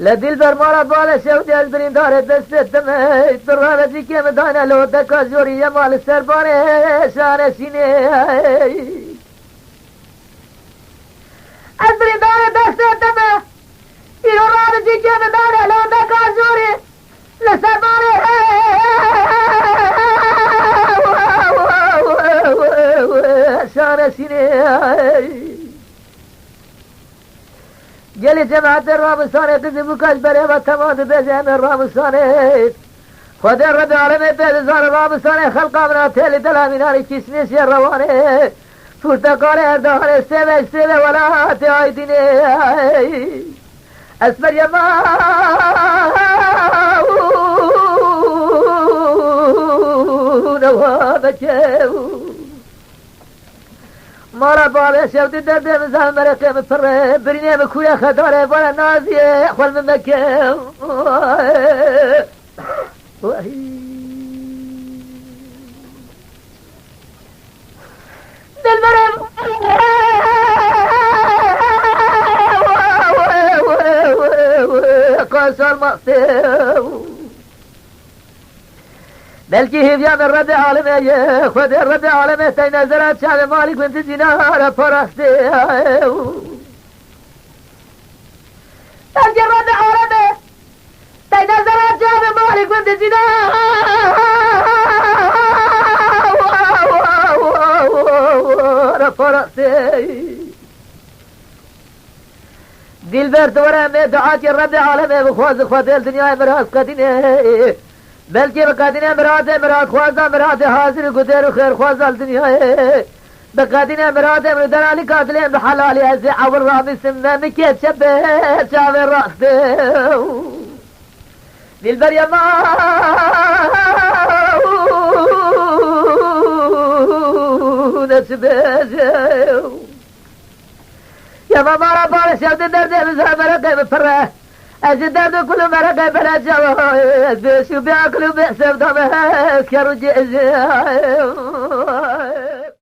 لدل بر مارا بالا شود از برین داره دستتم درانه که مدانه لو دکا جوری مال سربانه شانه سینه از برین داره دستتم ایرانه که مدانه لو دکا جوری لسربانه شانه سینه گلی جماعت رامسانه تزی بکش بره و تماد بزن رامسانه خود رب العالمین بیزار رامسانه خلقا منا تیلی دلامینانی کسنیسی روانه پرتقال اردوان سیوه ولا تای دینه اسمر یما نوا بچه مارا بابا شوتی درد مزام مرقه مفره برینه مکویا خداره ولا نازیه خول من مکه دل مرم قاسر مقصر بلکه هیویان رب عالمه خود رب عالمه تای نظرات شعب مالک بنت دینار پرسته بلکه رب عالمه تای نظرات شعب مالک بنت دینار پرسته دل بر دوره میں دعا کی رب عالمه بخواز خود دنیا مراز قدینه بلکه بقدینه مراد خوازه مراد حاضر قدر و خیر خوازه الدنیا بقدینه مراد مدرالی قاتلين بحلالي هزي عور رامي سمه مكيت شبه شاوي راسته دلبر يا ما نسبه يا ما مارا بارش يا درد مزرعه مرقه بفره أجداد كل مرقة بلا جواب شو بياكلوا بحسب دمه كرو جئزي